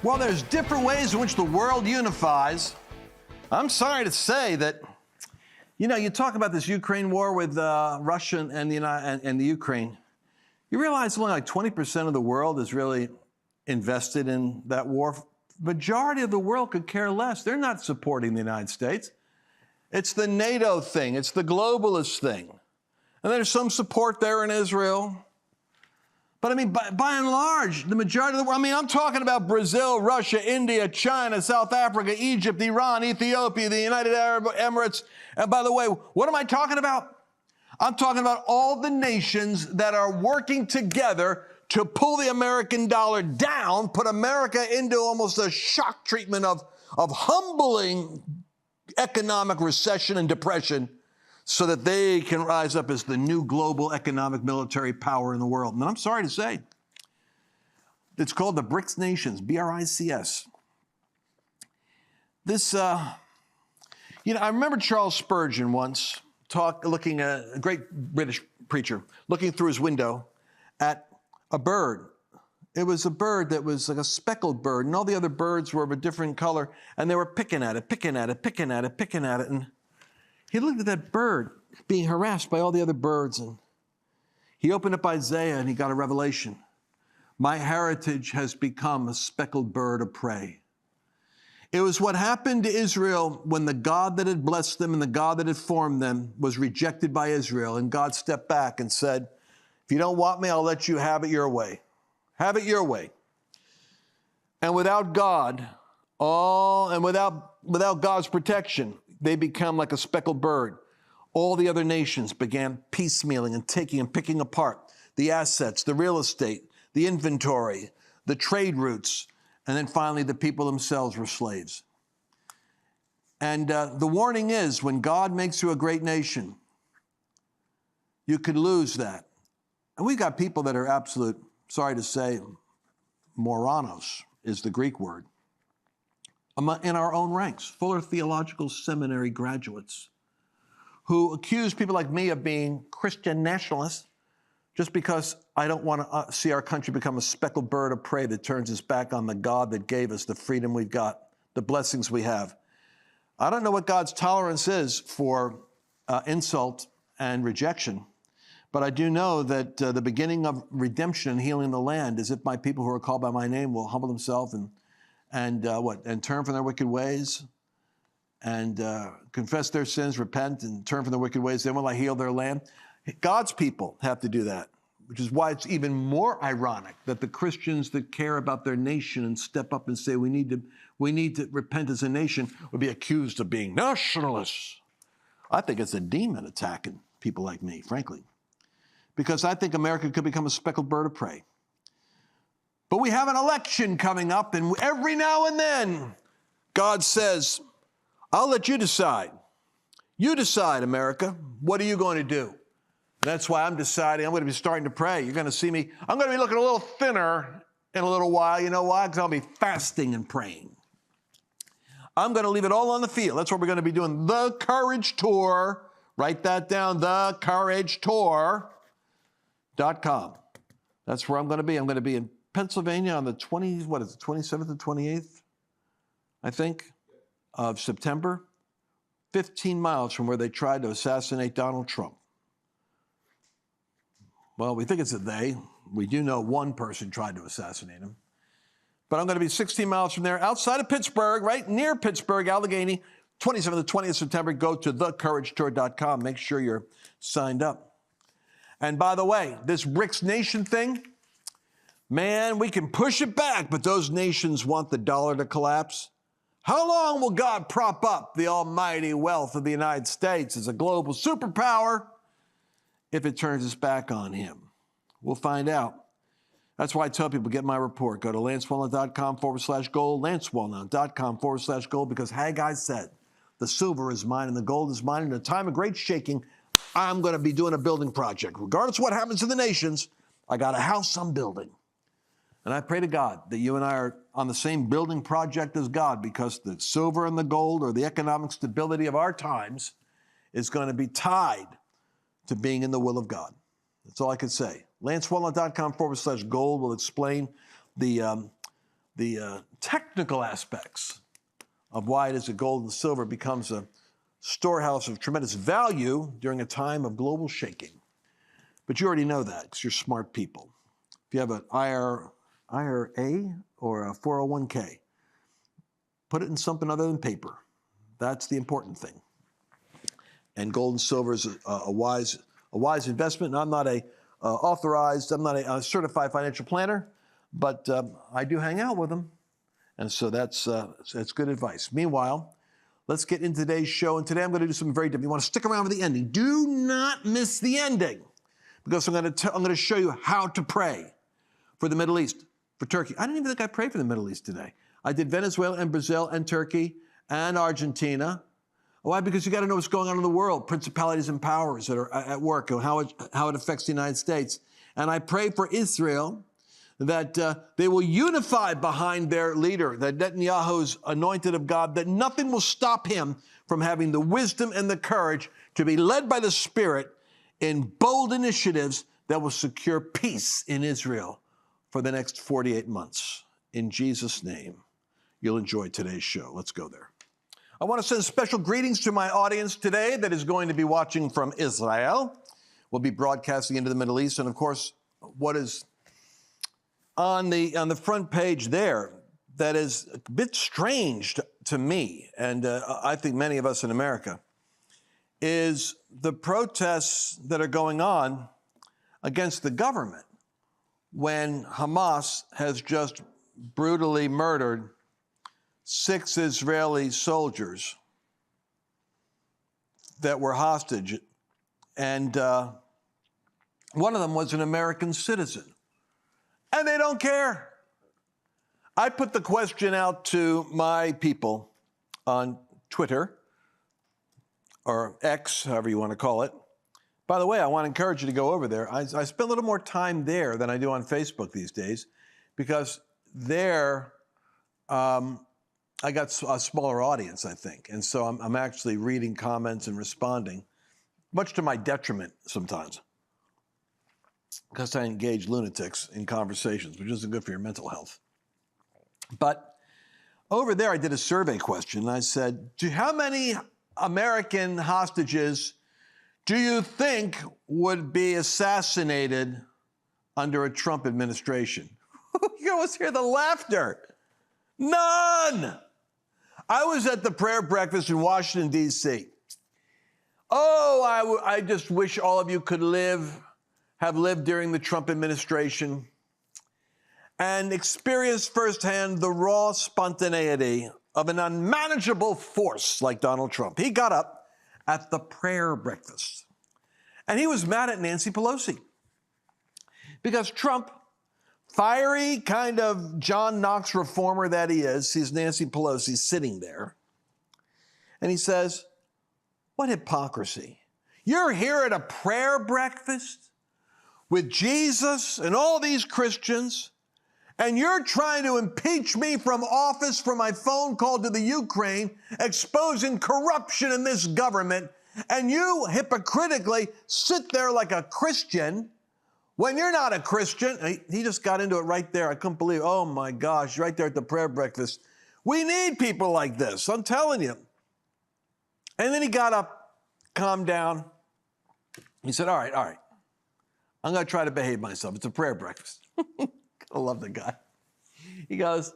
Well, there's different ways in which the world unifies. I'm sorry to say that, you talk about this Ukraine war with Russia and the Ukraine. You realize only like 20% of the world is really invested in that war. Majority of the world could care less. They're not supporting the United States. It's the NATO thing. It's the globalist thing. And there's some support there in Israel. But I mean, by and large, the majority of the world, I'm talking about Brazil, Russia, India, China, South Africa, Egypt, Iran, Ethiopia, the United Arab Emirates. And by the way, what am I talking about? I'm talking about all the nations that are working together to pull the American dollar down, put America into almost a shock treatment of humbling economic recession and depression, so that they can rise up as the new global economic military power in the world. And I'm sorry to say, it's called the BRICS nations, BRICS. This, I remember Charles Spurgeon once looking at a great British preacher, looking through his window at a bird. It was a bird that was like a speckled bird, and all the other birds were of a different color, and they were picking at it. And he looked at that bird being harassed by all the other birds, and he opened up Isaiah and he got a revelation. My heritage has become a speckled bird of prey. It was what happened to Israel when the God that had blessed them and the God that had formed them was rejected by Israel, and God stepped back and said, if you don't want me, I'll let you have it your way. Have it your way. And without God, without God's protection, they become like a speckled bird. All the other nations began piecemealing and taking and picking apart the assets, the real estate, the inventory, the trade routes, and then finally the people themselves were slaves. And the warning is, when God makes you a great nation, you could lose that. And we've got people that are absolute, sorry to say, moranos is the Greek word, in our own ranks, Fuller Theological Seminary graduates, who accuse people like me of being Christian nationalists just because I don't want to see our country become a speckled bird of prey that turns its back on the God that gave us the freedom we've got, the blessings we have. I don't know what God's tolerance is for insult and rejection, but I do know that the beginning of redemption and healing the land is if my people who are called by my name will humble themselves and turn from their wicked ways and confess their sins, repent, and turn from their wicked ways, then will I heal their land. God's people have to do that, which is why it's even more ironic that the Christians that care about their nation and step up and say we need to repent as a nation would be accused of being nationalists. I think it's a demon attacking people like me, frankly, because I think America could become a speckled bird of prey. But we have an election coming up, and every now and then, God says, I'll let you decide. You decide, America. What are you going to do? That's why I'm deciding I'm going to be starting to pray. You're going to see me. I'm going to be looking a little thinner in a little while. You know why? Because I'll be fasting and praying. I'm going to leave it all on the field. That's what we're going to be doing. The Courage Tour. Write that down, thecouragetour.com. That's where I'm going to be. I'm going to be in Pennsylvania on the 27th and 28th, I think, of September, 15 miles from where they tried to assassinate Donald Trump. Well, we think it's a they. We do know one person tried to assassinate him. But I'm going to be 16 miles from there, outside of Pittsburgh, right near Pittsburgh, Allegheny, 27th to 20th September. Go to thecouragetour.com. Make sure you're signed up. And by the way, this BRICS nation thing, man, we can push it back, but those nations want the dollar to collapse. How long will God prop up the almighty wealth of the United States as a global superpower if it turns its back on him? We'll find out. That's why I tell people, get my report. Go to lancewallnau.com/gold, lancewallnau.com/gold, because Haggai said, the silver is mine and the gold is mine. In a time of great shaking, I'm going to be doing a building project. Regardless of what happens to the nations, I got a house I'm building. And I pray to God that you and I are on the same building project as God, because the silver and the gold, or the economic stability of our times, is going to be tied to being in the will of God. That's all I can say. LanceWallnau.com/gold will explain the technical aspects of why it is that gold and silver becomes a storehouse of tremendous value during a time of global shaking. But you already know that because you're smart people. If you have an IRA or a 401k, put it in something other than paper. That's the important thing. And gold and silver is a wise investment. And I'm not I'm not a certified financial planner, but I do hang out with them. And so that's good advice. Meanwhile, let's get into today's show. And today I'm going to do something very different. You want to stick around for the ending. Do not miss the ending, because I'm going to show you how to pray for the Middle East, for Turkey. I didn't even think I prayed for the Middle East today. I did Venezuela and Brazil and Turkey and Argentina. Why? Because you got to know what's going on in the world, principalities and powers that are at work, and how it affects the United States. And I pray for Israel that they will unify behind their leader, that Netanyahu's anointed of God, that nothing will stop him from having the wisdom and the courage to be led by the Spirit in bold initiatives that will secure peace in Israel for the next 48 months. In Jesus' name, you'll enjoy today's show. Let's go there. I want to send special greetings to my audience today that is going to be watching from Israel. We'll be broadcasting into the Middle East. And of course, what is on the front page there that is a bit strange to me, and I think many of us in America, is the protests that are going on against the government when Hamas has just brutally murdered 6 Israeli soldiers that were hostage, and one of them was an American citizen. And they don't care. I put the question out to my people on Twitter, or X, however you want to call it. By the way, I want to encourage you to go over there. I spend a little more time there than I do on Facebook these days, because there I got a smaller audience, I think. And so I'm actually reading comments and responding, much to my detriment sometimes, because I engage lunatics in conversations, which isn't good for your mental health. But over there, I did a survey question. And I said, how many American hostages do you think would be assassinated under a Trump administration? You can almost hear the laughter. None. I was at the prayer breakfast in Washington, D.C. Oh, I just wish all of you could have lived during the Trump administration and experienced firsthand the raw spontaneity of an unmanageable force like Donald Trump. He got up at the prayer breakfast, and he was mad at Nancy Pelosi because Trump, fiery kind of John Knox reformer that he is, sees Nancy Pelosi sitting there, and he says, what hypocrisy. You're here at a prayer breakfast with Jesus and all these Christians, and you're trying to impeach me from office for my phone call to the Ukraine, exposing corruption in this government, and you hypocritically sit there like a Christian when you're not a Christian. He just got into it right there. I couldn't believe it. Oh my gosh, right there at the prayer breakfast. We need people like this, I'm telling you. And then he got up, calmed down. He said, all right. I'm going to try to behave myself. It's a prayer breakfast. I love the guy. He goes,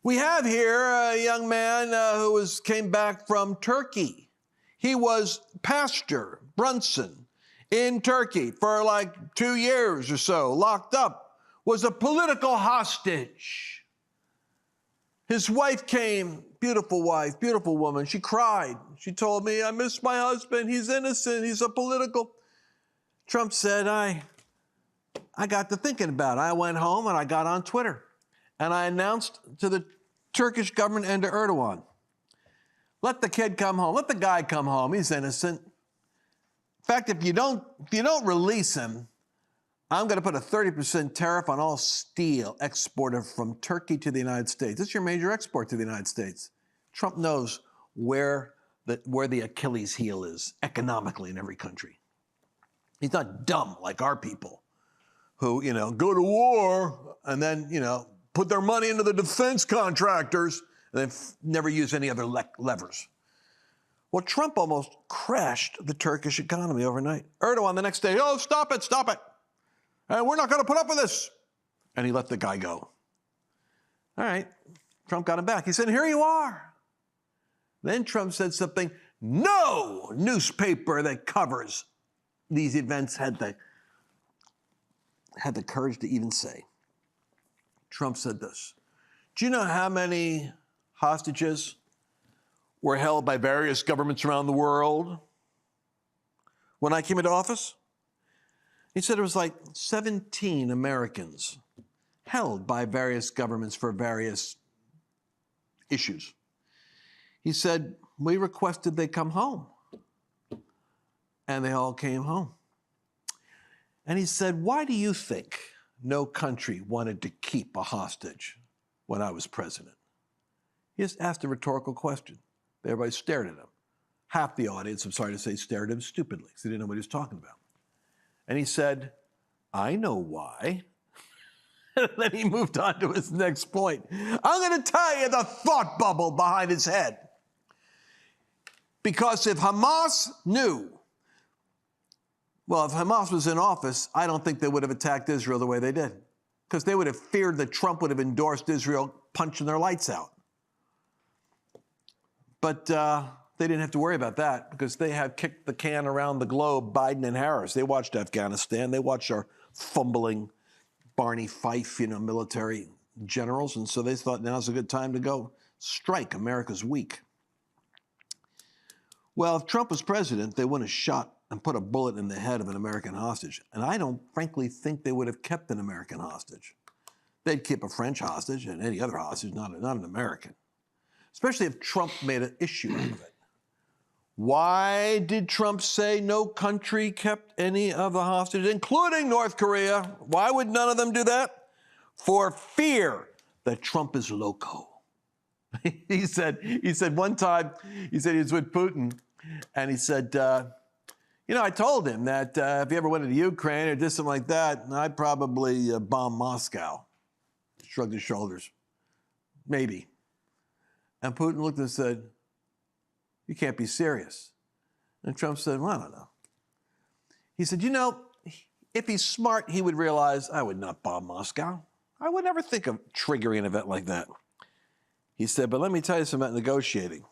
we have here a young man who came back from Turkey. He was Pastor Brunson in Turkey for like 2 years or so, locked up, was a political hostage. His wife came, beautiful wife, beautiful woman. She cried. She told me, I miss my husband. He's innocent. He's a political. Trump said, I got to thinking about it. I went home and I got on Twitter and I announced to the Turkish government and to Erdogan, let the kid come home. Let the guy come home. He's innocent. In fact, if you don't release him, I'm going to put a 30% tariff on all steel exported from Turkey to the United States. This is your major export to the United States. Trump knows where the Achilles heel is economically in every country. He's not dumb like our people who, go to war and then, put their money into the defense contractors, and they've never used any other levers. Well, Trump almost crashed the Turkish economy overnight. Erdogan the next day, oh, stop it. And we're not going to put up with this. And he let the guy go. All right, Trump got him back. He said, here you are. Then Trump said something no newspaper that covers these events had the courage to even say. Trump said this. Do you know how many hostages were held by various governments around the world when I came into office? He said it was like 17 Americans held by various governments for various issues. He said, we requested they come home. And they all came home. And he said, why do you think no country wanted to keep a hostage when I was president? He just asked a rhetorical question. Everybody stared at him. Half the audience, I'm sorry to say, stared at him stupidly because they didn't know what he was talking about. And he said, I know why. And then he moved on to his next point. I'm going to tell you the thought bubble behind his head. Because if Hamas knew, well, if Hamas was in office, I don't think they would have attacked Israel the way they did. Because they would have feared that Trump would have endorsed Israel punching their lights out. But they didn't have to worry about that because they have kicked the can around the globe, Biden and Harris. They watched Afghanistan. They watched our fumbling Barney Fife, military generals. And so they thought now's a good time to go strike. America's weak. Well, if Trump was president, they wouldn't have shot and put a bullet in the head of an American hostage. And I don't frankly think they would have kept an American hostage. They'd keep a French hostage and any other hostage, not an American. Especially if Trump made an issue out of it. Why did Trump say no country kept any of the hostages, including North Korea? Why would none of them do that? For fear that Trump is loco. He said one time, he was with Putin, and he said, I told him that if he ever went into Ukraine or did something like that, I'd probably bomb Moscow. Shrugged his shoulders. Maybe. And Putin looked and said, you can't be serious. And Trump said, well, I don't know. He said, if he's smart, he would realize I would not bomb Moscow. I would never think of triggering an event like that. He said, but let me tell you something about negotiating.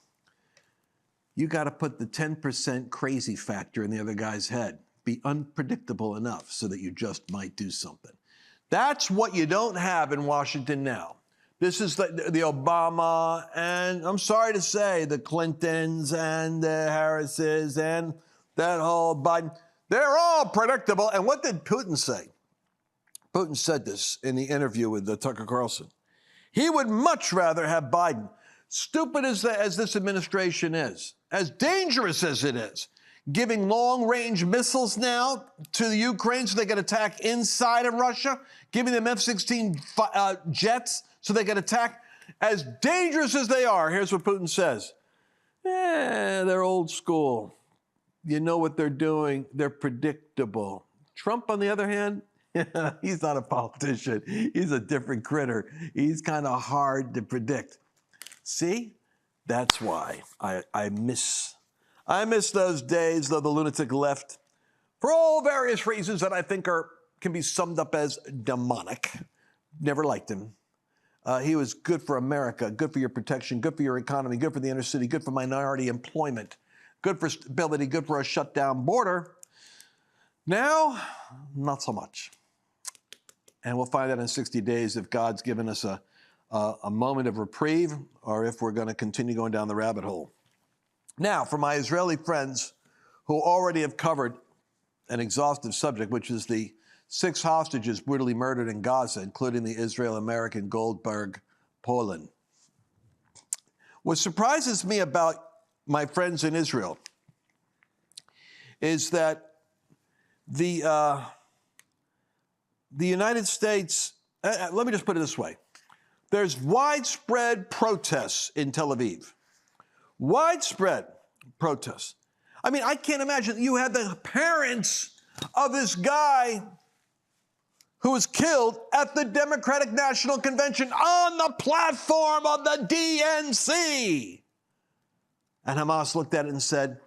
You got to put the 10% crazy factor in the other guy's head. Be unpredictable enough so that you just might do something. That's what you don't have in Washington now. This is the Obama, and I'm sorry to say, the Clintons and the Harrises and that whole Biden. They're all predictable. And what did Putin say? Putin said this in the interview with Tucker Carlson. He would much rather have Biden. Stupid as this administration is, as dangerous as it is, giving long-range missiles now to the Ukraine so they can attack inside of Russia, giving them F-16 jets so they can attack. As dangerous as they are, here's what Putin says. They're old school. You know what they're doing. They're predictable. Trump, on the other hand, he's not a politician. He's a different critter. He's kind of hard to predict. See? That's why I miss those days, though the lunatic left, for all various reasons that I think can be summed up as demonic. Never liked him. He was good for America, good for your protection, good for your economy, good for the inner city, good for minority employment, good for stability, good for a shut-down border. Now, not so much. And we'll find out in 60 days if God's given us a moment of reprieve or if we're going to continue going down the rabbit hole. Now, for my Israeli friends who already have covered an exhaustive subject, which is the 6 hostages brutally murdered in Gaza, including the Israel-American Goldberg Poland. What surprises me about my friends in Israel is that the United States, let me just put it this way. There's widespread protests in Tel Aviv. Widespread protests. I mean, I can't imagine. You had the parents of this guy who was killed at the Democratic National Convention on the platform of the DNC. And Hamas looked at it and said,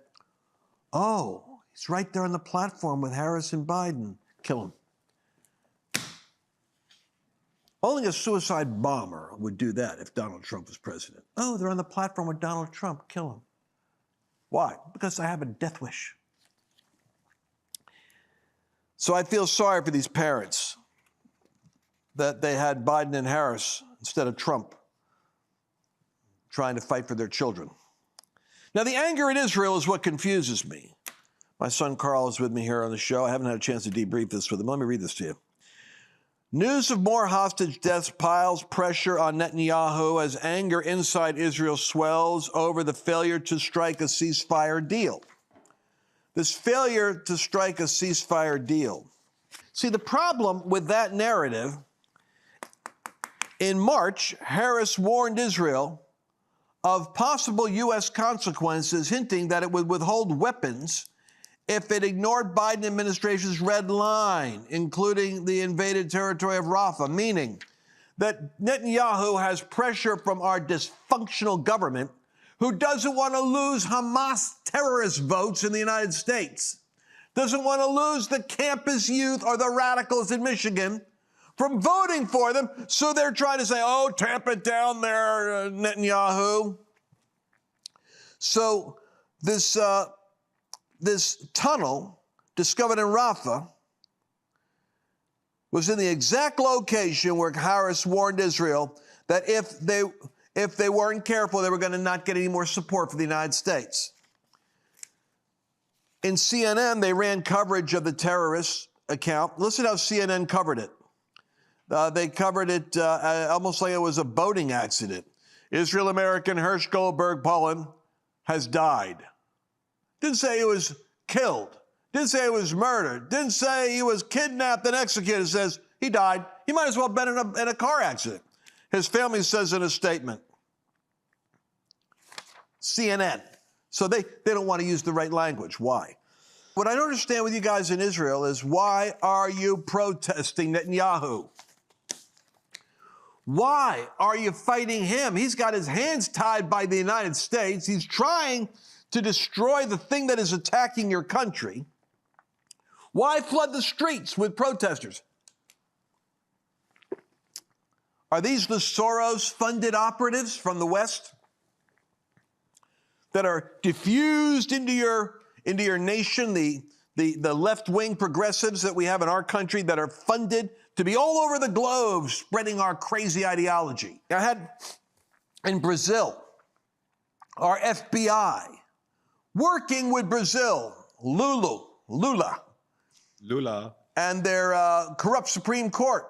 oh, he's right there on the platform with Harris and Biden. Kill him. Only a suicide bomber would do that if Donald Trump was president. Oh, they're on the platform with Donald Trump. Kill him. Why? Because I have a death wish. So I feel sorry for these parents that they had Biden and Harris instead of Trump trying to fight for their children. Now, the anger in Israel is what confuses me. My son Carl is with me here on the show. I haven't had a chance to debrief this with him. Let me read this to you. News of more hostage deaths piles pressure on Netanyahu as anger inside Israel swells over the failure to strike a ceasefire deal. This failure to strike a ceasefire deal. See, the problem with that narrative, in March, Harris warned Israel of possible U.S. consequences, hinting that it would withhold weapons if it ignored Biden administration's red line, including the invaded territory of Rafah, meaning that Netanyahu has pressure from our dysfunctional government who doesn't want to lose Hamas terrorist votes in the United States, doesn't want to lose the campus youth or the radicals in Michigan from voting for them, so they're trying to say, oh, tamp it down there, Netanyahu. So this tunnel discovered in Rafah was in the exact location where Harris warned Israel that if they weren't careful, they were going to not get any more support for the United States. In CNN, they ran coverage of the terrorist account. Listen how CNN covered it. They covered it almost like it was a boating accident. Israel-American Hirsch Goldberg Pollen has died. Didn't say he was killed. Didn't say he was murdered. Didn't say he was kidnapped and executed. It says he died. He might as well have been in a car accident. His family says in a statement. CNN. So they don't want to use the right language. Why? What I don't understand with you guys in Israel is, why are you protesting Netanyahu? Why are you fighting him? He's got his hands tied by the United States. He's trying to destroy the thing that is attacking your country. Why flood the streets with protesters? Are these the Soros-funded operatives from the West that are diffused into your nation, the left-wing progressives that we have in our country that are funded to be all over the globe spreading our crazy ideology? I had in Brazil, our FBI working with Brazil, Lula, and their corrupt Supreme Court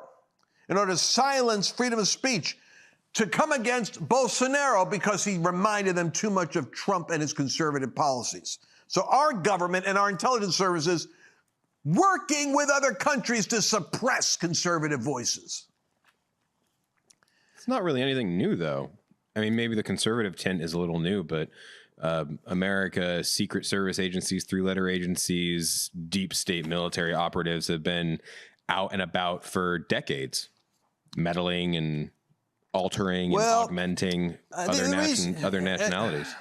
in order to silence freedom of speech, to come against Bolsonaro because he reminded them too much of Trump and his conservative policies. So our government and our intelligence services working with other countries to suppress conservative voices. It's not really anything new, though. I mean, maybe the conservative tint is a little new, but America, Secret Service agencies, three-letter agencies, deep state military operatives have been out and about for decades, meddling and altering and augmenting other nationalities,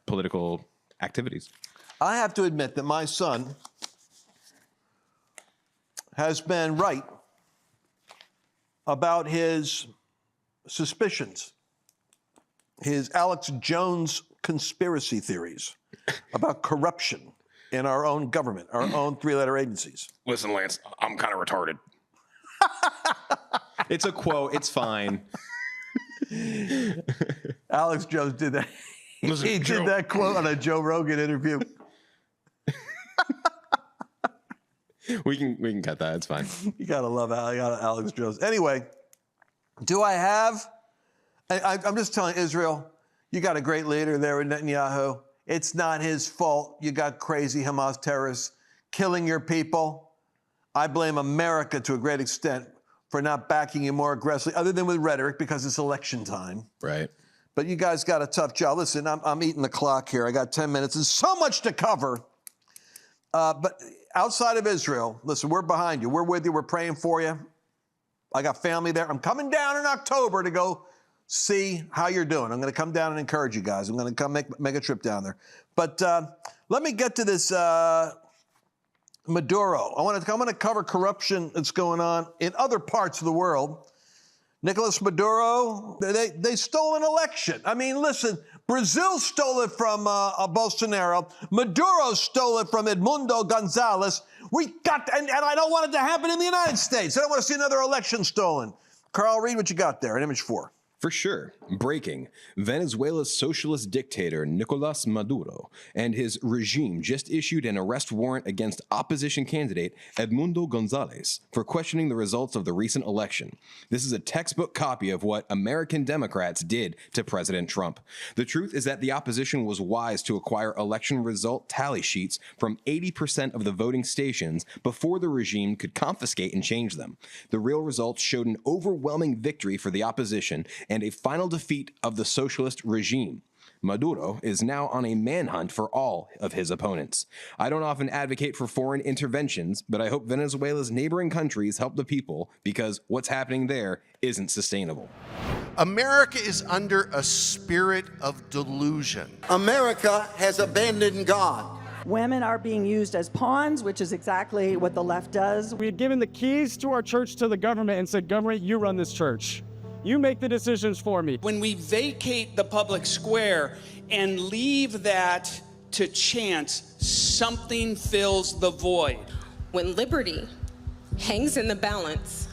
political activities. I have to admit that my son has been right about his suspicions, his Alex Jones conspiracy theories about corruption in our own government, our own three-letter agencies. Listen, Lance, I'm kind of retarded. It's a quote. It's fine. Alex Jones did that. He did that quote on a Joe Rogan interview. We can cut that. It's fine. You gotta love Alex Jones. Anyway, I'm just telling Israel, you got a great leader there in Netanyahu. It's not his fault. You got crazy Hamas terrorists killing your people. I blame America to a great extent for not backing you more aggressively, other than with rhetoric, because it's election time. Right. But you guys got a tough job. Listen, I'm eating the clock here. I got 10 minutes. There's so much to cover. But outside of Israel, listen, we're behind you. We're with you. We're praying for you. I got family there. I'm coming down in October to go see how you're doing. I'm going to come down and encourage you guys. I'm going to come make a trip down there. But let me get to this Maduro. I'm going to cover corruption that's going on in other parts of the world. Nicolas Maduro, they stole an election. I mean, listen, Brazil stole it from Bolsonaro. Maduro stole it from Edmundo Gonzalez. And I don't want it to happen in the United States. I don't want to see another election stolen. Carl, read what you got there in image 4. For sure. Breaking. Venezuela's socialist dictator Nicolas Maduro and his regime just issued an arrest warrant against opposition candidate Edmundo Gonzalez for questioning the results of the recent election. This is a textbook copy of what American Democrats did to President Trump. The truth is that the opposition was wise to acquire election result tally sheets from 80% of the voting stations before the regime could confiscate and change them. The real results showed an overwhelming victory for the opposition and a final defeat of the socialist regime. Maduro is now on a manhunt for all of his opponents. I don't often advocate for foreign interventions, but I hope Venezuela's neighboring countries help the people because what's happening there isn't sustainable. America is under a spirit of delusion. America has abandoned God. Women are being used as pawns, which is exactly what the left does. We had given the keys to our church to the government and said, government, you run this church. You make the decisions for me. When we vacate the public square and leave that to chance, something fills the void. When liberty hangs in the balance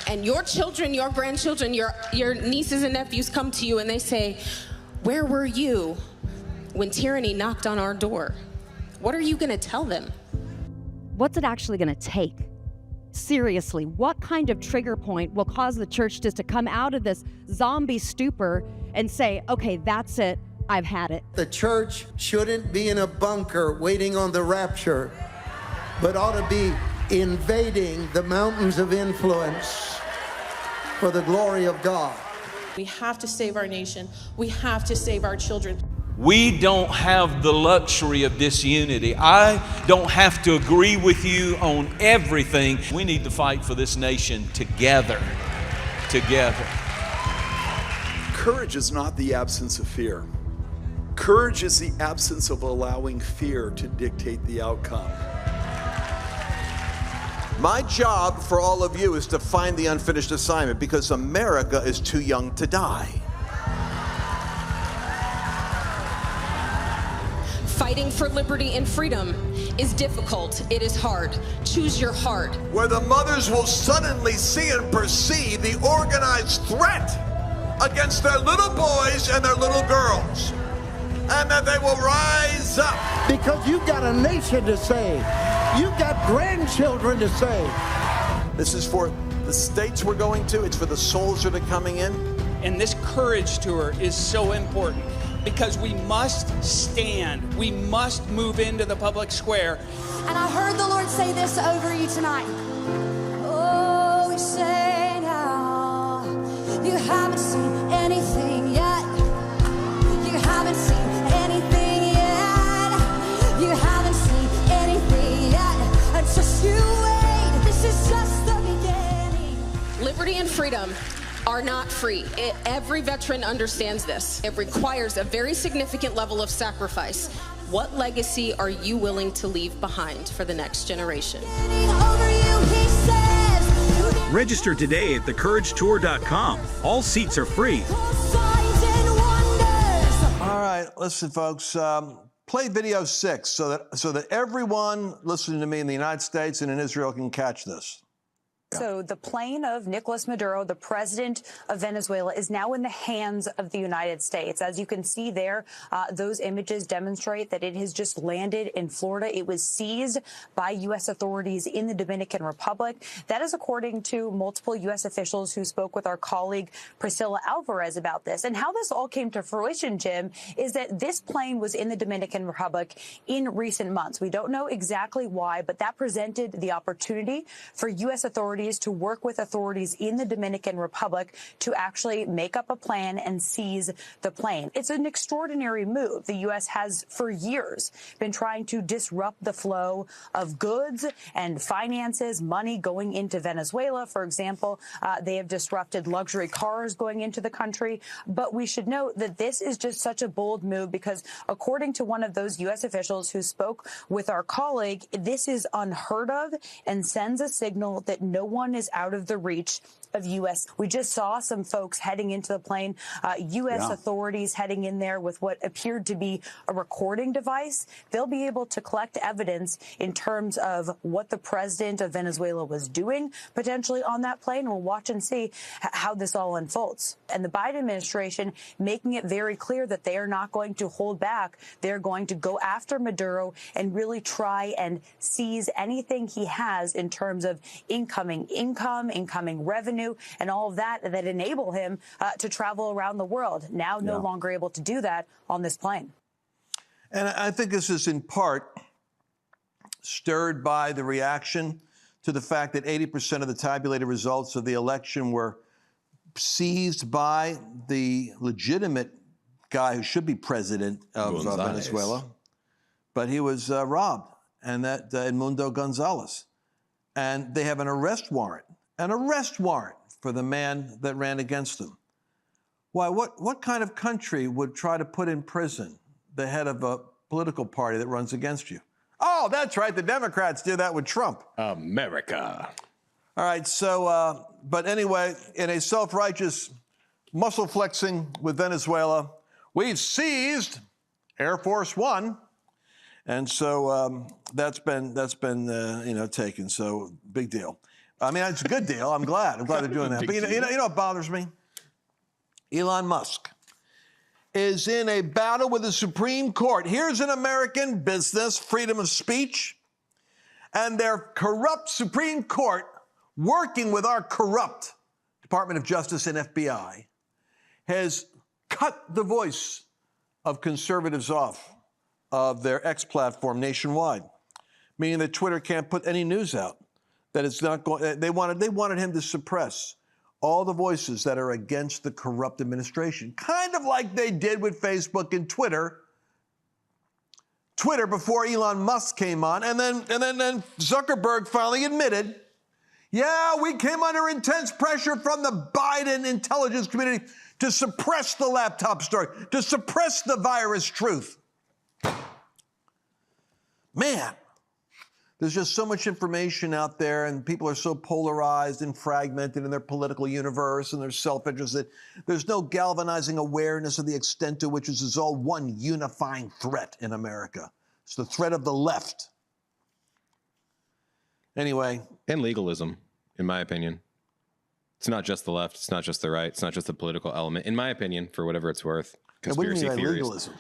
and your children, your grandchildren, your nieces and nephews come to you and they say, where were you when tyranny knocked on our door? What are you going to tell them? What's it actually going to take? Seriously, what kind of trigger point will cause the church just to come out of this zombie stupor and say, okay, that's it, I've had it? The church shouldn't be in a bunker waiting on the rapture, but ought to be invading the mountains of influence for the glory of God. We have to save our nation. We have to save our children. We don't have the luxury of disunity. I don't have to agree with you on everything. We need to fight for this nation together. Together. Courage is not the absence of fear. Courage is the absence of allowing fear to dictate the outcome. My job for all of you is to find the unfinished assignment because America is too young to die. Fighting for liberty and freedom is difficult. It is hard. Choose your heart. Where the mothers will suddenly see and perceive the organized threat against their little boys and their little girls. And that they will rise up. Because you've got a nation to save. You've got grandchildren to save. This is for the states we're going to. It's for the souls that are coming in. And this courage tour is so important because we must stand. We must move into the public square. And I heard the Lord say this over you tonight. Oh, we say now, you haven't seen anything yet. You haven't seen anything yet. You haven't seen anything yet. And just you wait, this is just the beginning. Liberty and freedom are not free. Every veteran understands this. It requires a very significant level of sacrifice. What legacy are you willing to leave behind for the next generation? Register today at thecouragetour.com. All seats are free. All right, listen, folks. Play video 6 so that everyone listening to me in the United States and in Israel can catch this. So the plane of Nicolas Maduro, the president of Venezuela, is now in the hands of the United States. As you can see there, those images demonstrate that it has just landed in Florida. It was seized by U.S. authorities in the Dominican Republic. That is according to multiple U.S. officials who spoke with our colleague Priscilla Alvarez about this. And how this all came to fruition, Jim, is that this plane was in the Dominican Republic in recent months. We don't know exactly why, but that presented the opportunity for U.S. authorities authorities to work with authorities in the Dominican Republic to actually make up a plan and seize the plane. It's an extraordinary move. The U.S. has for years been trying to disrupt the flow of goods and finances, money going into Venezuela. For example, they have disrupted luxury cars going into the country. But we should note that this is just such a bold move because, according to one of those U.S. officials who spoke with our colleague, this is unheard of and sends a signal that no one is out of the reach of U.S. We just saw some folks heading into the plane, U.S. authorities heading in there with what appeared to be a recording device. They'll be able to collect evidence in terms of what the president of Venezuela was doing potentially on that plane. We'll watch and see how this all unfolds. And the Biden administration making it very clear that they are not going to hold back. They're going to go after Maduro and really try and seize anything he has in terms of incoming revenue, and all of that enable him to travel around the world. Now no longer able to do that on this plane. And I think this is in part stirred by the reaction to the fact that 80% of the tabulated results of the election were seized by the legitimate guy who should be president of Venezuela, but he was robbed, and that Edmundo Gonzalez. And they have an arrest warrant for the man that ran against them. Why, what kind of country would try to put in prison the head of a political party that runs against you? Oh, that's right, the Democrats did that with Trump. America. All right, so, but anyway, in a self-righteous muscle flexing with Venezuela, we've seized Air Force One. And so that's been taken. So big deal. I mean, it's a good deal. I'm glad they're doing that. But you know what bothers me? Elon Musk is in a battle with the Supreme Court. Here's an American business, freedom of speech, and their corrupt Supreme Court, working with our corrupt Department of Justice and FBI, has cut the voice of conservatives off of their X platform nationwide, meaning that Twitter can't put any news out. That it's not going. They wanted him to suppress all the voices that are against the corrupt administration, kind of like they did with Facebook and Twitter. Twitter before Elon Musk came on, and then Zuckerberg finally admitted, yeah, we came under intense pressure from the Biden intelligence community to suppress the laptop story, to suppress the virus truth. Man, there's just so much information out there, and people are so polarized and fragmented in their political universe and their self-interest that there's no galvanizing awareness of the extent to which this is all one unifying threat in America. It's the threat of the left. Anyway. And legalism, in my opinion. It's not just the left. It's not just the right. It's not just the political element, in my opinion, for whatever it's worth. Conspiracy theories. Legalism?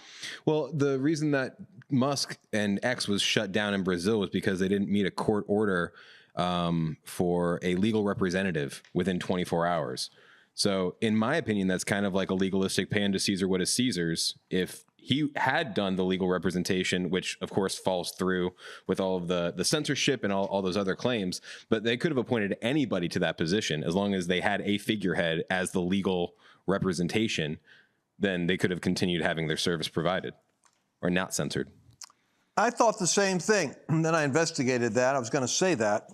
Well, the reason that Musk and X was shut down in Brazil was because they didn't meet a court order for a legal representative within 24 hours. So in my opinion, that's kind of like a legalistic pay unto Caesar what is Caesar's. If he had done the legal representation, which of course falls through with all of the censorship and all those other claims, but they could have appointed anybody to that position as long as they had a figurehead as the legal representation, then they could have continued having their service provided or not censored. I thought the same thing. And then I investigated that. I was going to say that.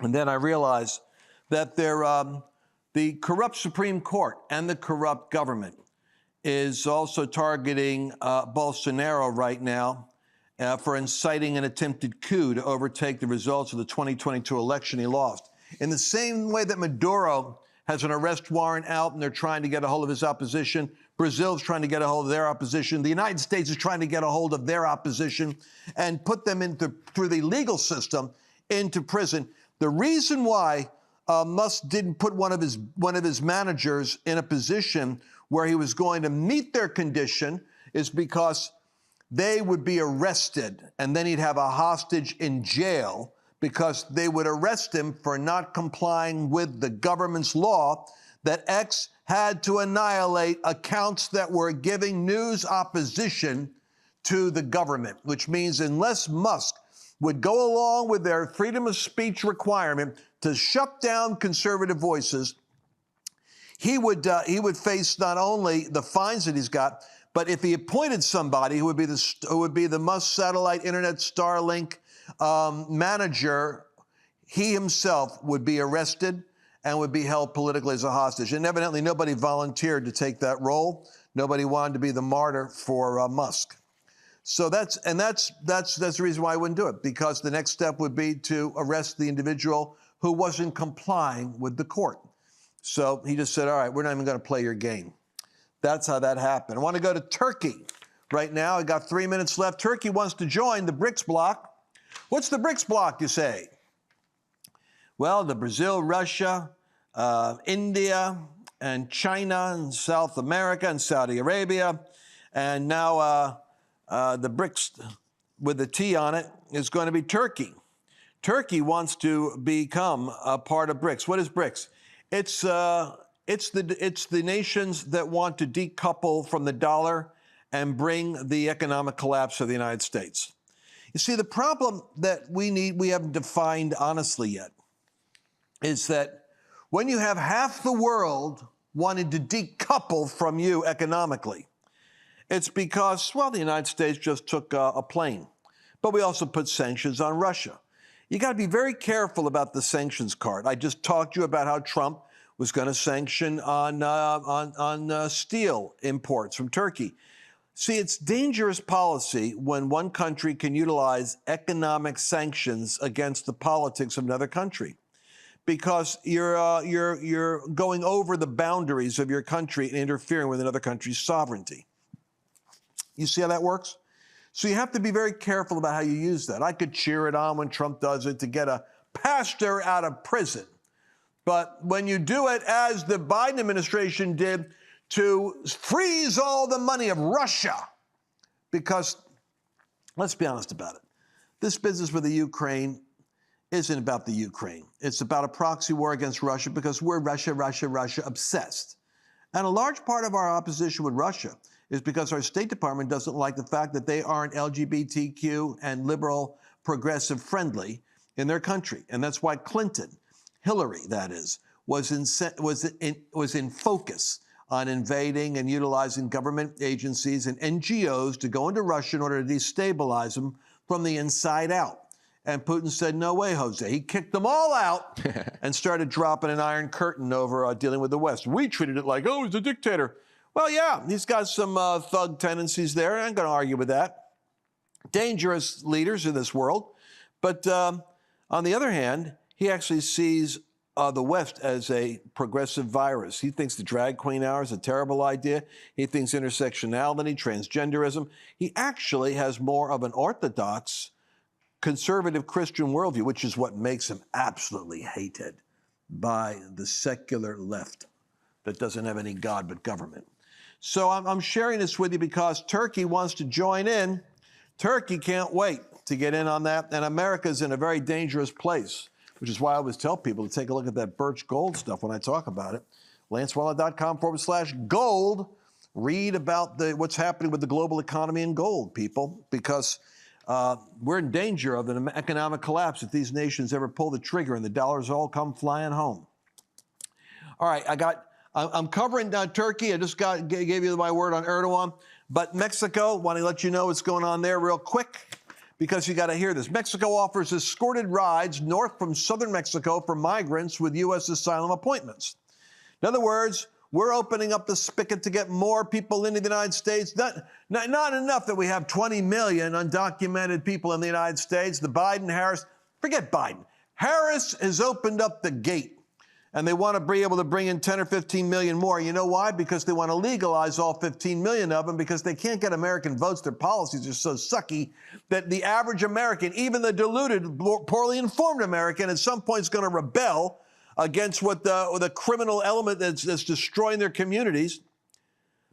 And then I realized that the corrupt Supreme Court and the corrupt government is also targeting Bolsonaro right now for inciting an attempted coup to overtake the results of the 2022 election he lost. In the same way that Maduro has an arrest warrant out and they're trying to get a hold of his opposition, Brazil's trying to get a hold of their opposition, the United States is trying to get a hold of their opposition and put them through the legal system into prison. The reason why Musk didn't put one of his managers in a position where he was going to meet their condition is because they would be arrested and then he'd have a hostage in jail because they would arrest him for not complying with the government's law that X had to annihilate accounts that were giving news opposition to the government, which means unless Musk would go along with their freedom of speech requirement to shut down conservative voices, he would face not only the fines that he's got, but if he appointed somebody who would be the Musk satellite internet Starlink manager, he himself would be arrested and would be held politically as a hostage. And evidently nobody volunteered to take that role. Nobody wanted to be the martyr for Musk. So that's the reason why I wouldn't do it, because the next step would be to arrest the individual who wasn't complying with the court. So he just said, all right, we're not even going to play your game. That's how that happened. I want to go to Turkey right now. I got 3 minutes left. Turkey wants to join the BRICS bloc. What's the BRICS bloc, you say? Well, the Brazil, Russia, India, and China, and South America, and Saudi Arabia, and now the BRICS with the T on it is going to be Turkey. Turkey wants to become a part of BRICS. What is BRICS? It's the nations that want to decouple from the dollar and bring the economic collapse of the United States. You see, the problem that we haven't defined honestly yet, is that when you have half the world wanting to decouple from you economically, it's because, well, the United States just took a plane, but we also put sanctions on Russia. You got to be very careful about the sanctions card. I just talked to you about how Trump was going to sanction on steel imports from Turkey. See, it's dangerous policy when one country can utilize economic sanctions against the politics of another country, because you're going over the boundaries of your country and interfering with another country's sovereignty. You see how that works? So you have to be very careful about how you use that. I could cheer it on when Trump does it to get a pastor out of prison. But when you do it, as the Biden administration did, to freeze all the money of Russia, because let's be honest about it, this business with the Ukraine isn't about the Ukraine. It's about a proxy war against Russia, because we're Russia obsessed. And a large part of our opposition with Russia is because our State Department doesn't like the fact that they aren't LGBTQ and liberal, progressive friendly in their country. And that's why Clinton, Hillary, that is, was in focus on invading and utilizing government agencies and NGOs to go into Russia in order to destabilize them from the inside out. And Putin said, no way, Jose. He kicked them all out and started dropping an iron curtain over dealing with the West. We treated it like, oh, he's a dictator. Well, yeah, he's got some thug tendencies there. I'm going to argue with that. Dangerous leaders in this world. But on the other hand, he actually sees the West as a progressive virus. He thinks the drag queen hour is a terrible idea. He thinks intersectionality, transgenderism. He actually has more of an orthodox, conservative Christian worldview, which is what makes him absolutely hated by the secular left that doesn't have any God but government. So I'm sharing this with you because Turkey wants to join in. Turkey can't wait to get in on that. And America's in a very dangerous place, which is why I always tell people to take a look at that Birch Gold stuff when I talk about it. LanceWallnau.com/gold. Read about what's happening with the global economy and gold, people, because we're in danger of an economic collapse if these nations ever pull the trigger and the dollars all come flying home. All right, I'm covering Turkey. I just gave you my word on Erdogan. But Mexico, want to let you know what's going on there real quick, because you got to hear this. Mexico offers escorted rides north from southern Mexico for migrants with U.S. asylum appointments. In other words, we're opening up the spigot to get more people into the United States. Not enough that we have 20 million undocumented people in the United States. The Biden-Harris, forget Biden. Harris has opened up the gate. And they want to be able to bring in 10 or 15 million more. You know why? Because they want to legalize all 15 million of them, because they can't get American votes. Their policies are so sucky that the average American, even the deluded, poorly informed American, at some point is going to rebel against what the criminal element that's destroying their communities.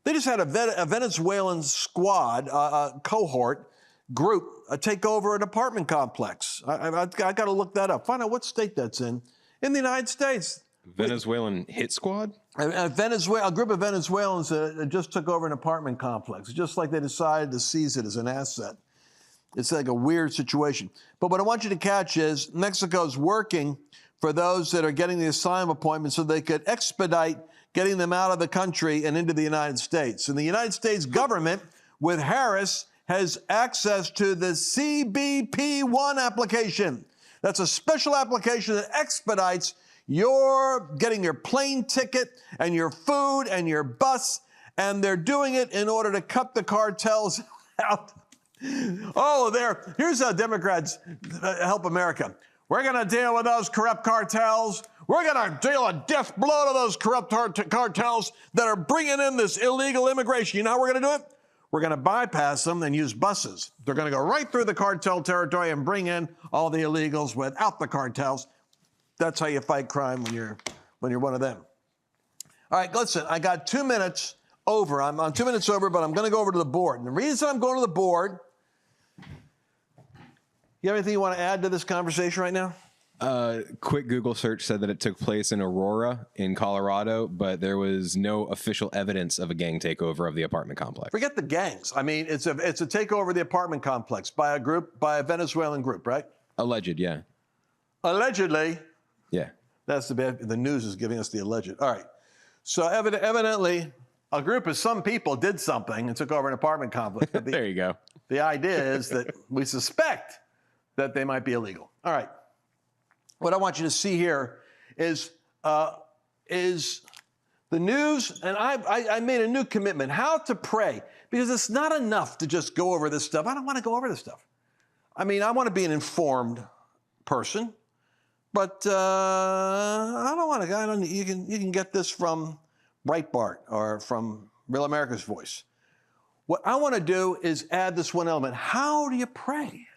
They just had a Venezuelan squad, cohort, group, take over an apartment complex. I got to look that up. Find out what state that's in the United States. Venezuelan hit squad? A group of Venezuelans just took over an apartment complex, just like they decided to seize it as an asset. It's like a weird situation. But what I want you to catch is Mexico's working for those that are getting the asylum appointments so they could expedite getting them out of the country and into the United States. And the United States government, with Harris, has access to the CBP-1 application. That's a special application that expedites your getting your plane ticket and your food and your bus, and they're doing it in order to cut the cartels out. Here's how Democrats help America. We're going to deal with those corrupt cartels. We're going to deal a death blow to those corrupt cartels that are bringing in this illegal immigration. You know how we're going to do it? We're going to bypass them and use buses. They're going to go right through the cartel territory and bring in all the illegals without the cartels. That's how you fight crime when you're one of them. All right, listen, I got 2 minutes over. I'm on 2 minutes over, but I'm going to go over to the board. And the reason I'm going to the board, you have anything you want to add to this conversation right now? Quick Google search said that it took place in Aurora in Colorado, but there was no official evidence of a gang takeover of the apartment complex. Forget the gangs. I mean, it's a takeover of the apartment complex by a Venezuelan group, right? Alleged, yeah. Allegedly. Yeah. That's the news is giving us the alleged. All right. So evidently, a group of some people did something and took over an apartment complex. There you go. The idea is that we suspect that they might be illegal. All right. What I want you to see here is the news, and I made a new commitment, how to pray, because it's not enough to just go over this stuff. I don't want to go over this stuff. I mean, I want to be an informed person, but I don't want to. You can get this from Breitbart or from Real America's Voice. What I want to do is add this one element. How do you pray?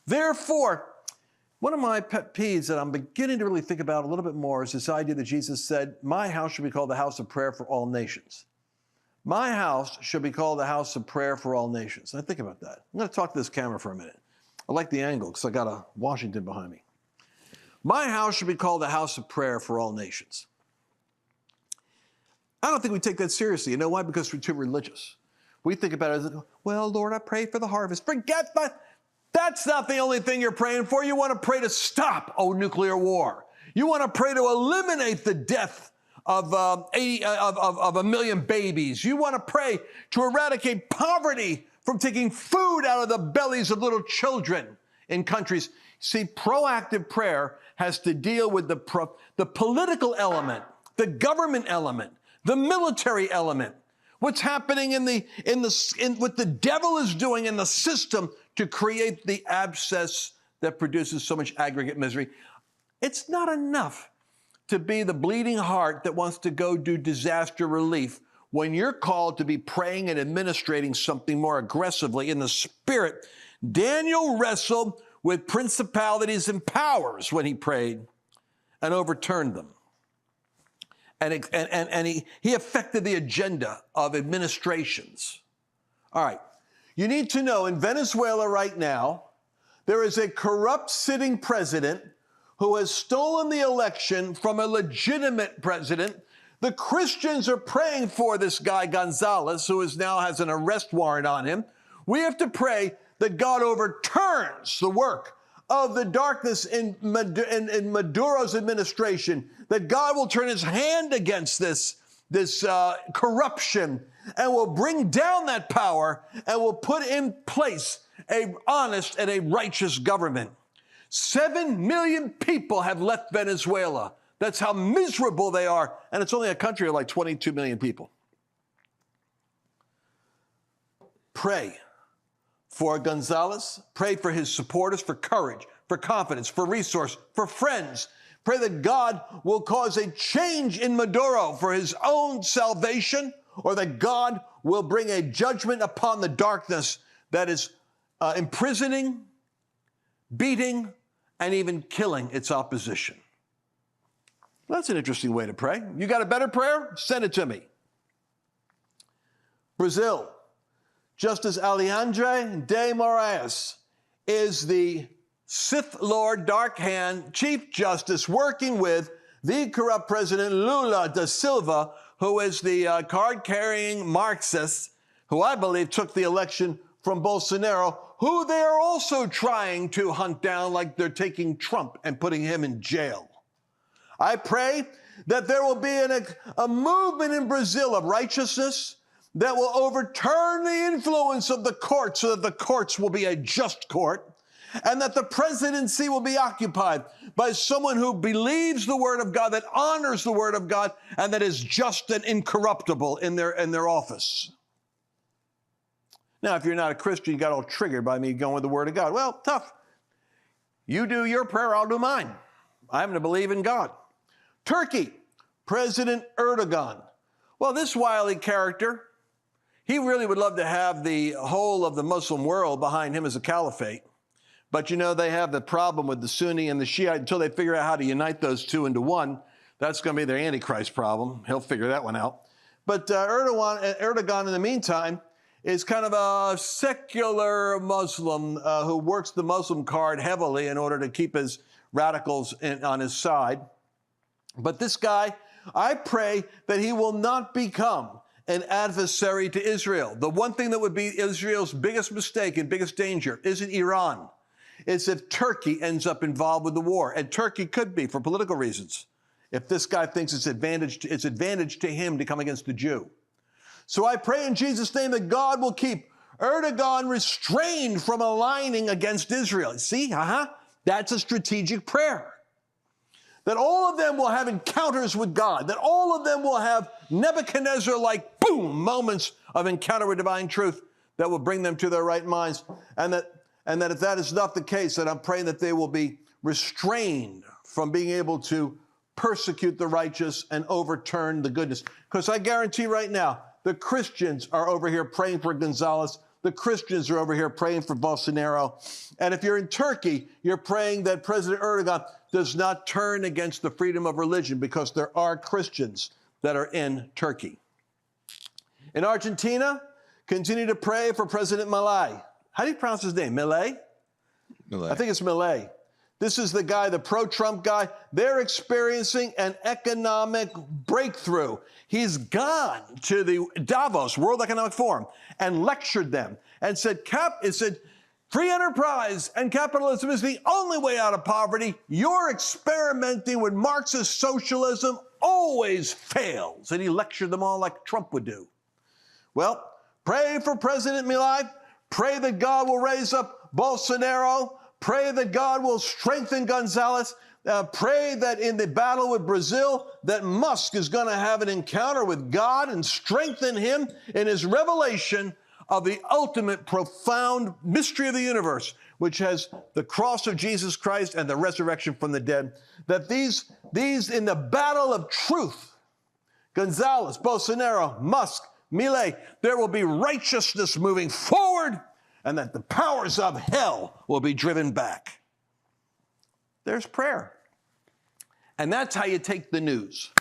Therefore, one of my pet peeves that I'm beginning to really think about a little bit more is this idea that Jesus said, my house should be called the house of prayer for all nations. My house should be called the house of prayer for all nations. And I think about that. I'm going to talk to this camera for a minute. I like the angle because I got a Washington behind me. My house should be called the house of prayer for all nations. I don't think we take that seriously. You know why? Because we're too religious. We think about it as, well, Lord, I pray for the harvest. Forget that. That's not the only thing you're praying for. You want to pray to stop, nuclear war. You want to pray to eliminate the death of a million babies. You want to pray to eradicate poverty from taking food out of the bellies of little children in countries. See, proactive prayer has to deal with the political element, the government element, the military element. What's happening what the devil is doing in the system to create the abscess that produces so much aggregate misery. It's not enough to be the bleeding heart that wants to go do disaster relief when you're called to be praying and administrating something more aggressively in the spirit. Daniel wrestled with principalities and powers when he prayed and overturned them. And he affected the agenda of administrations. All right. You need to know in Venezuela right now, there is a corrupt sitting president who has stolen the election from a legitimate president. The Christians are praying for this guy, Gonzalez, who now has an arrest warrant on him. We have to pray that God overturns the work of the darkness in Maduro's administration, that God will turn his hand against this corruption and will bring down that power and will put in place an honest and a righteous government. 7 million people have left Venezuela. That's how miserable they are. And it's only a country of like 22 million people. Pray for Gonzalez. Pray for his supporters, for courage, for confidence, for resource, for friends. Pray that God will cause a change in Maduro for his own salvation, or that God will bring a judgment upon the darkness that is imprisoning, beating, and even killing its opposition. That's an interesting way to pray. You got a better prayer? Send it to me. Brazil. Justice Alexandre de Moraes is the Sith Lord, Dark Hand, Chief Justice working with the corrupt President Lula da Silva, who is the card-carrying Marxist, who I believe took the election from Bolsonaro, who they are also trying to hunt down like they're taking Trump and putting him in jail. I pray that there will be a movement in Brazil of righteousness that will overturn the influence of the courts so that the courts will be a just court, and that the presidency will be occupied by someone who believes the word of God, that honors the word of God, and that is just and incorruptible in their office. Now, if you're not a Christian, you got all triggered by me going with the word of God. Well, tough. You do your prayer, I'll do mine. I'm going to believe in God. Turkey, President Erdogan. Well, this wily character, he really would love to have the whole of the Muslim world behind him as a caliphate. But you know, they have the problem with the Sunni and the Shiite until they figure out how to unite those two into one. That's going to be their Antichrist problem. He'll figure that one out. But Erdogan, in the meantime, is kind of a secular Muslim who works the Muslim card heavily in order to keep his radicals on his side. But this guy, I pray that he will not become an adversary to Israel. The one thing that would be Israel's biggest mistake and biggest danger isn't Iran. It's if Turkey ends up involved with the war. And Turkey could be for political reasons. If this guy thinks it's advantage to him to come against the Jew. So I pray in Jesus' name that God will keep Erdogan restrained from aligning against Israel. See, that's a strategic prayer. That all of them will have encounters with God. That all of them will have Nebuchadnezzar-like, boom, moments of encounter with divine truth that will bring them to their right minds. And that if that is not the case, then I'm praying that they will be restrained from being able to persecute the righteous and overturn the goodness. Because I guarantee right now, the Christians are over here praying for Gonzalez. The Christians are over here praying for Bolsonaro. And if you're in Turkey, you're praying that President Erdogan does not turn against the freedom of religion, because there are Christians that are in Turkey. In Argentina, continue to pray for President Milei. How do you pronounce his name? Milei? Milei. I think it's Milei. This is the guy, the pro-Trump guy. They're experiencing an economic breakthrough. He's gone to the Davos World Economic Forum and lectured them and said, free enterprise and capitalism is the only way out of poverty. Your experimenting with Marxist socialism always fails. And he lectured them all like Trump would do. Well, pray for President Milei. Pray that God will raise up Bolsonaro. Pray that God will strengthen Gonzalez. Pray that in the battle with Brazil, that Musk is going to have an encounter with God and strengthen him in his revelation of the ultimate profound mystery of the universe, which has the cross of Jesus Christ and the resurrection from the dead. That these in the battle of truth, Gonzalez, Bolsonaro, Musk, Milei, there will be righteousness moving forward, and that the powers of hell will be driven back. There's prayer. And that's how you take the news.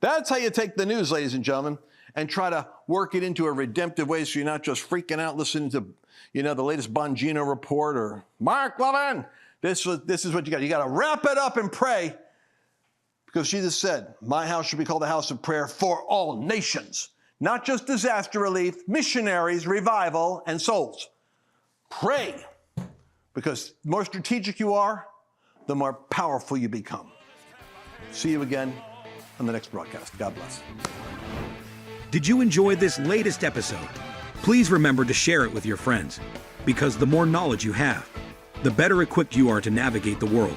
That's how you take the news, ladies and gentlemen, and try to work it into a redemptive way so you're not just freaking out listening to, the latest Bongino report or Mark Levin. This is what you got. You got to wrap it up and pray, because Jesus said, my house should be called a house of prayer for all nations, not just disaster relief, missionaries, revival, and souls. Pray, because the more strategic you are, the more powerful you become. See you again on the next broadcast. God bless. Did you enjoy this latest episode? Please remember to share it with your friends, because the more knowledge you have, the better equipped you are to navigate the world.